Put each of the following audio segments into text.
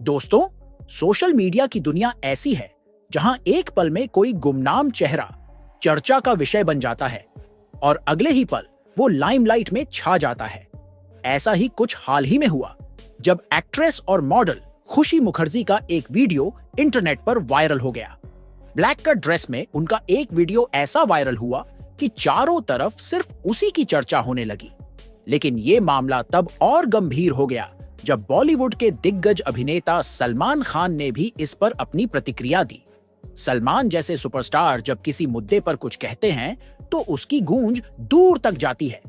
दोस्तों, social media की दुनिया ऐसी है जहां एक पल में कोई गुमनाम चेहरा चर्चा का विषय बन जाता है और अगले ही पल वो लाइमलाइट में छा जाता है। ऐसा ही कुछ हाल ही में हुआ जब एक्ट्रेस और मॉडल खुशी मुखर्जी का एक वीडियो इंटरनेट पर वायरल हो गया। ब्लैक कट ड्रेस में उनका एक वीडियो ऐसा वायरल हुआ कि चारों तरफ सिर्फ उसी की चर्चा होने लगी। लेकिन ये मामला तब और गंभीर हो गया जब बॉलीवुड के दिग्गज अभिनेता सलमान खान ने भी इस पर अपनी प्रतिक्रिया दी। सलमान जैसे सुपरस्टार जब किसी मुद्दे पर कुछ कहते हैं तो उसकी गूंज दूर तक जाती है,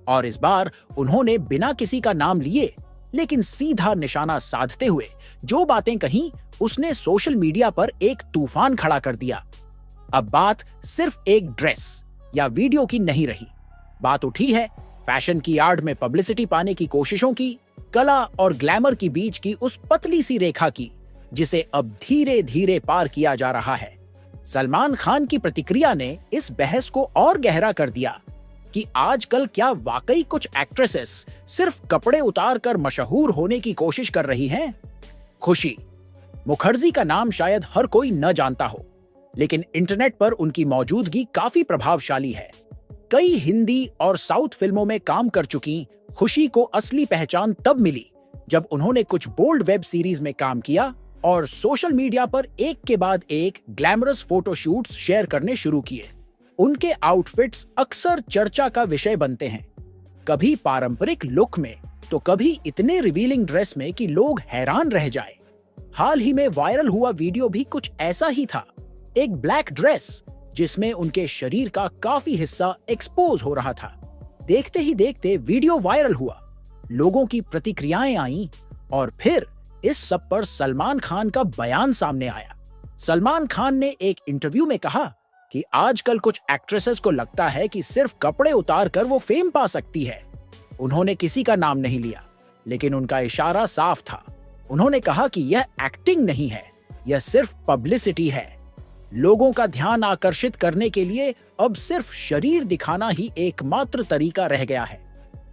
और इस बार उन्होंने बिना किसी का नाम लिए लेकिन सीधा निशाना साधते हुए जो बातें कहीं, उसने सोशल मीडिया पर एक तूफान खड़ा कर दिया। अब बात सिर्फ एक ड्रेस या वीडियो की नहीं रही, बात उठी है फैशन की आड़ में पब्लिसिटी पाने की कोशिशों की, कला और ग्लैमर की बीच की उस पतली सी रेखा की जिसे अब धीरे धीरे पार किया जा रहा है। सलमान खान की प्रतिक्रिया ने इस बहस को और गहरा कर दिया कि आजकल क्या वाकई कुछ एक्ट्रेसेस सिर्फ कपड़े उतार कर मशहूर होने की कोशिश कर रही हैं? खुशी मुखर्जी का नाम शायद हर कोई न जानता हो, लेकिन इंटरनेट पर उनकी मौजूदगी काफी प्रभावशाली है। कई हिंदी और साउथ फिल्मों में काम कर चुकी खुशी को असली पहचान तब मिली जब उन्होंने कुछ बोल्ड वेब सीरीज में काम किया और सोशल मीडिया पर एक के बाद एक ग्लैमरस फोटोशूट्स शेयर करने शुरू किए। उनके आउटफिट्स अक्सर चर्चा का विषय बनते हैं, कभी पारंपरिक लुक में तो कभी इतने रिवीलिंग ड्रेस में कि लोग हैरान रह जाएं। हाल ही में वायरल हुआ वीडियो भी कुछ ऐसा ही था, एक ब्लैक ड्रेस जिसमें उनके शरीर का काफी हिस्सा एक्सपोज हो रहा था। देखते ही देखते वीडियो वायरल हुआ, लोगों की प्रतिक्रियाएं आईं और फिर इस सब पर सलमान खान का बयान सामने आया। सलमान खान ने एक इंटरव्यू में कहा कि आजकल कुछ एक्ट्रेसेस को लगता है कि सिर्फ कपड़े उतार कर वो फेम पा सकती है। उन्होंने किसी का नाम नहीं लिया, लेकिन उनका इशारा साफ था। उन्होंने कहा कि यह एक्टिंग नहीं है, यह सिर्फ पब्लिसिटी है। लोगों का ध्यान आकर्षित करने के लिए अब सिर्फ शरीर दिखाना ही एकमात्र तरीका रह गया है।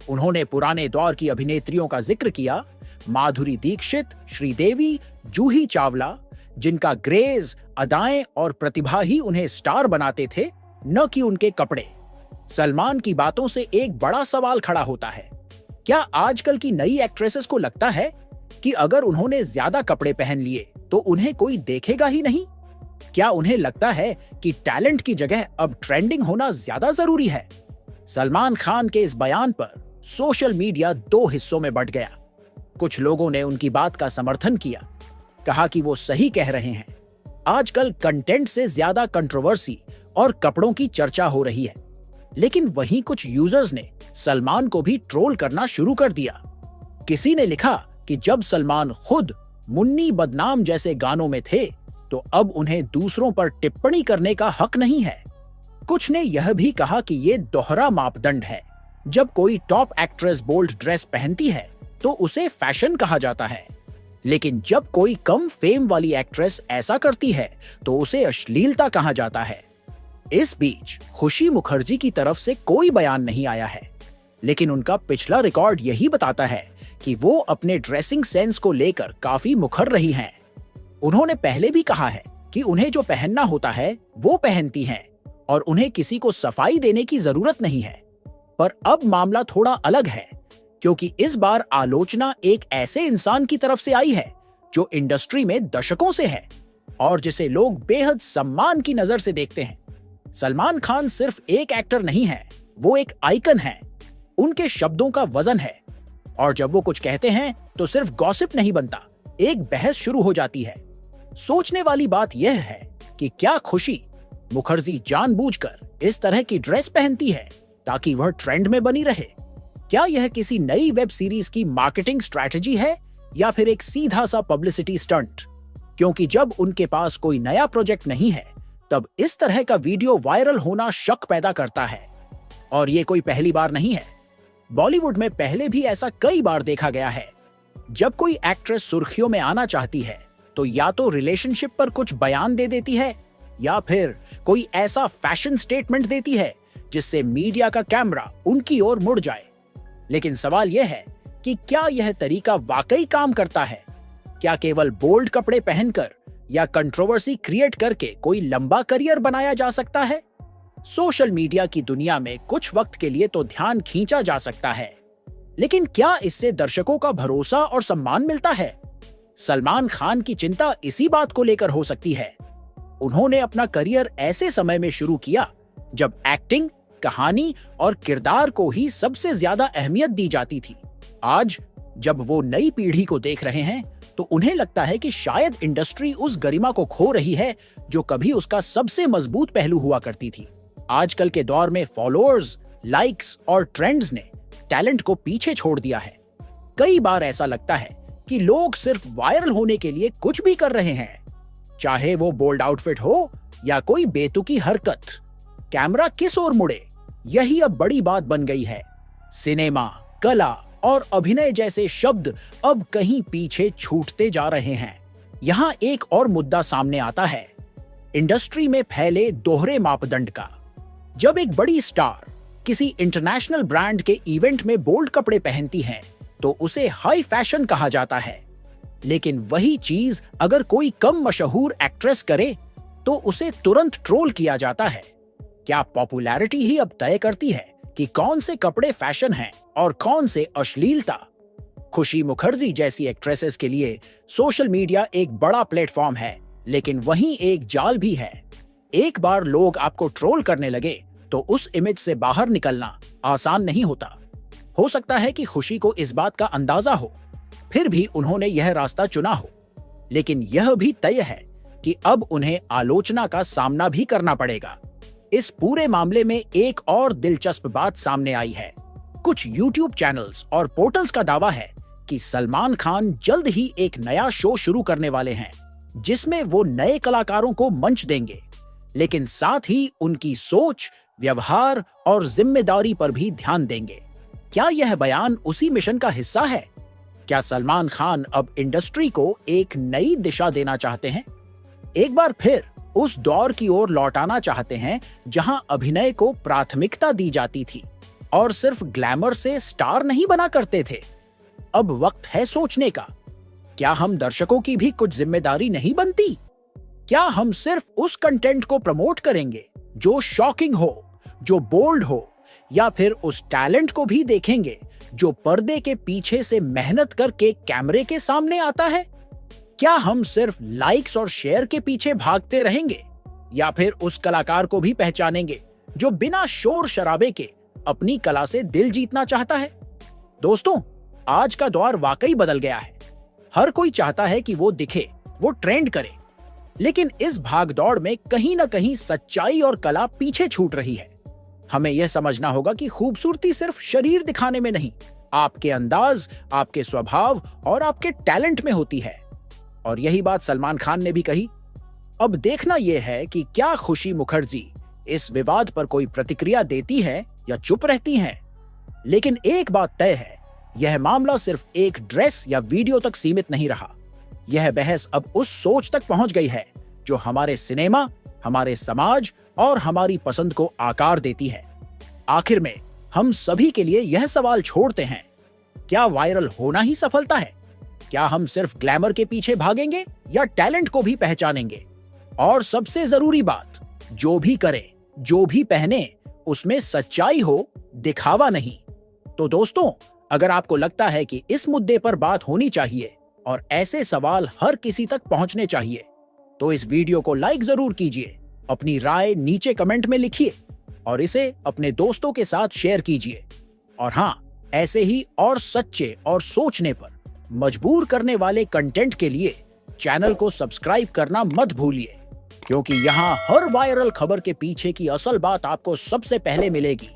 उन्होंने पुराने दौर की अभिनेत्रियों का जिक्र किया, माधुरी दीक्षित, श्रीदेवी, जूही चावला, जिनका ग्रेज, अदाएं और प्रतिभा ही उन्हें स्टार बनाते थे, न कि उनके कपड़े। सलमान की बातों से एक बड़ा सवाल खड़ा होता है, क्या आजकल की नई एक्ट्रेसेस को लगता है कि अगर उन्होंने ज्यादा कपड़े पहन लिए तो उन्हें कोई देखेगा ही नहीं? क्या उन्हें लगता है कि टैलेंट की जगह अब ट्रेंडिंग होना ज्यादा जरूरी है? सलमान खान के इस बयान पर सोशल मीडिया दो हिस्सों में बंट गया। कुछ लोगों ने उनकी बात का समर्थन किया, कहा कि वो सही कह रहे हैं, आजकल कंटेंट से ज्यादा कंट्रोवर्सी और कपड़ों की चर्चा हो रही है। लेकिन वहीं कुछ यूजर्स ने सलमान को भी ट्रोल करना शुरू कर दिया। किसी ने लिखा कि जब सलमान खुद मुन्नी बदनाम जैसे गानों में थे तो अब उन्हें दूसरों पर टिप्पणी करने का हक नहीं है। कुछ ने यह भी कहा कि ये दोहरा मापदंड है, जब कोई टॉप एक्ट्रेस बोल्ड ड्रेस पहनती है तो उसे फैशन कहा जाता है, लेकिन जब कोई कम फेम वाली एक्ट्रेस ऐसा करती है तो उसे अश्लीलता कहा जाता है। इस बीच खुशी मुखर्जी की तरफ से कोई बयान नहीं आया है, लेकिन उनका पिछला रिकॉर्ड यही बताता है कि वो अपने ड्रेसिंग सेंस को लेकर काफी मुखर रही हैं। उन्होंने पहले भी कहा है कि उन्हें जो पहनना होता है वो पहनती हैं और उन्हें किसी को सफाई देने की जरूरत नहीं है। पर अब मामला थोड़ा अलग है, क्योंकि इस बार आलोचना एक ऐसे इंसान की तरफ से आई है जो इंडस्ट्री में दशकों से है और जिसे लोग बेहद सम्मान की नजर से देखते हैं। सलमान खान सिर्फ एक एक्टर नहीं है, वो एक आइकन है। उनके शब्दों का वजन है और जब वो कुछ कहते हैं तो सिर्फ गॉसिप नहीं बनता, एक बहस शुरू हो जाती है। सोचने वाली बात यह है कि क्या खुशी मुखर्जी जानबूझकर इस तरह की ड्रेस पहनती है ताकि वह ट्रेंड में बनी रहे? क्या यह किसी नई वेब सीरीज की मार्केटिंग स्ट्रैटेजी है या फिर एक सीधा सा पब्लिसिटी स्टंट? क्योंकि जब उनके पास कोई नया प्रोजेक्ट नहीं है तब इस तरह का वीडियो वायरल होना शक पैदा करता है। और ये कोई पहली बार नहीं है, बॉलीवुड में पहले भी ऐसा कई बार देखा गया है। जब कोई एक्ट्रेस सुर्खियों में आना चाहती है तो या तो रिलेशनशिप पर कुछ बयान दे देती है या फिर कोई ऐसा फैशन स्टेटमेंट देती है जिससे मीडिया का कैमरा उनकी ओर मुड़ जाए। लेकिन सवाल यह है कि क्या यह तरीका वाकई काम करता है? क्या केवल बोल्ड कपड़े पहनकर या कंट्रोवर्सी क्रिएट करके कोई लंबा करियर बनाया जा सकता है? सोशल मीडिया की दुनिया में कुछ वक्त के लिए तो ध्यान खींचा जा सकता है, लेकिन क्या इससे दर्शकों का भरोसा और सम्मान मिलता है? सलमान खान की चिंता इसी बात को लेकर हो सकती है। उन्होंने अपना करियर ऐसे समय में शुरू किया जब एक्टिंग, कहानी और किरदार को ही सबसे ज्यादा अहमियत दी जाती थी। आज जब वो नई पीढ़ी को देख रहे हैं तो उन्हें लगता है कि शायद इंडस्ट्री उस गरिमा को खो रही है जो कभी उसका सबसे मजबूत पहलू हुआ करती थी। आजकल के दौर में फॉलोअर्स, लाइक्स और ट्रेंड्स ने टैलेंट को पीछे छोड़ दिया है। कई बार ऐसा लगता है कि लोग सिर्फ वायरल होने के लिए कुछ भी कर रहे हैं, चाहे वो बोल्ड आउटफिट हो या कोई बेतुकी हरकत। कैमरा किस ओर मुड़े, यही अब बड़ी बात बन गई है। सिनेमा, कला और अभिनय जैसे शब्द अब कहीं पीछे छूटते जा रहे हैं। यहाँ एक और मुद्दा सामने आता है, इंडस्ट्री में फैले दोहरे मापदंड का। जब एक बड़ी स्टार किसी इंटरनेशनल ब्रांड के इवेंट में बोल्ड कपड़े पहनती है तो उसे हाई फैशन कहा जाता है, लेकिन वही चीज अगर कोई कम मशहूर एक्ट्रेस करे तो उसे तुरंत ट्रोल किया जाता है। क्या पॉपुलैरिटी ही अब तय करती है कि कौन से कपड़े फैशन हैं और कौन से अश्लीलता? खुशी मुखर्जी जैसी एक्ट्रेसेस के लिए सोशल मीडिया एक बड़ा प्लेटफॉर्म है, लेकिन वहीं एक जाल भी है। एक बार लोग आपको ट्रोल करने लगे तो उस इमेज से बाहर निकलना आसान नहीं होता। हो सकता है कि खुशी को इस बात का अंदाजा हो, फिर भी उन्होंने यह रास्ता चुना हो, लेकिन यह भी तय है कि अब उन्हें आलोचना का सामना भी करना पड़ेगा। इस पूरे मामले में एक और दिलचस्प बात सामने आई है। कुछ YouTube चैनल्स और पोर्टल्स का दावा है कि सलमान खान जल्द ही एक नया शो शुरू करने वाले हैं, जिसमें वो नए कलाकारों को मंच देंगे, लेकिन साथ ही उनकी सोच, व्यवहार और जिम्मेदारी पर भी ध्यान देंगे। क्या यह बयान उसी मिशन का हिस्सा है? क्या सलमान खान अब इंडस्ट्री को एक नई दिशा देना चाहते हैं? एक बार फिर उस दौर की ओर लौटाना चाहते हैं जहां अभिनय को प्राथमिकता दी जाती थी और सिर्फ ग्लैमर से स्टार नहीं बना करते थे? अब वक्त है सोचने का, क्या हम दर्शकों की भी कुछ जिम्मेदारी नहीं बनती? क्या हम सिर्फ उस कंटेंट को प्रमोट करेंगे जो शॉकिंग हो, जो बोल्ड हो, या फिर उस टैलेंट को भी देखेंगे जो पर्दे के पीछे से मेहनत करके कैमरे के सामने आता है? क्या हम सिर्फ लाइक्स और शेयर के पीछे भागते रहेंगे, या फिर उस कलाकार को भी पहचानेंगे जो बिना शोर शराबे के अपनी कला से दिल जीतना चाहता है? दोस्तों, आज का दौर वाकई बदल गया है। हर कोई चाहता है कि वो दिखे, वो ट्रेंड करे, लेकिन इस भागदौड़ में कहीं ना कहीं सच्चाई और कला पीछे छूट रही है। हमें यह समझना होगा कि खूबसूरती सिर्फ शरीर दिखाने में नहीं, आपके अंदाज, आपके स्वभाव और आपके टैलेंट में होती है। और यही बात सलमान खान ने भी कही। अब देखना यह है कि क्या खुशी मुखर्जी इस विवाद पर कोई प्रतिक्रिया देती है या चुप रहती हैं। लेकिन एक बात तय है, यह मामला सिर्फ एक ड्रेस या वीडियो तक सीमित नहीं रहा। यह बहस अब उस सोच तक पहुंच गई है जो हमारे सिनेमा, हमारे समाज और हमारी पसंद को आकार देती है। आखिर में हम सभी के लिए यह सवाल छोड़ते हैं, क्या वायरल होना ही सफलता है? क्या हम सिर्फ ग्लैमर के पीछे भागेंगे या टैलेंट को भी पहचानेंगे? और सबसे जरूरी बात, जो भी करें, जो भी पहने, उसमें सच्चाई हो, दिखावा नहीं। तो दोस्तों, अगर आपको लगता है कि इस मुद्दे पर बात होनी चाहिए और ऐसे सवाल हर किसी तक पहुंचने चाहिए, तो इस वीडियो को लाइक जरूर कीजिए, अपनी राय नीचे कमेंट में लिखिए और इसे अपने दोस्तों के साथ शेयर कीजिए। और हाँ, ऐसे ही और सच्चे और सोचने पर मजबूर करने वाले कंटेंट के लिए चैनल को सब्सक्राइब करना मत भूलिए, क्योंकि यहाँ हर वायरल खबर के पीछे की असल बात आपको सबसे पहले मिलेगी।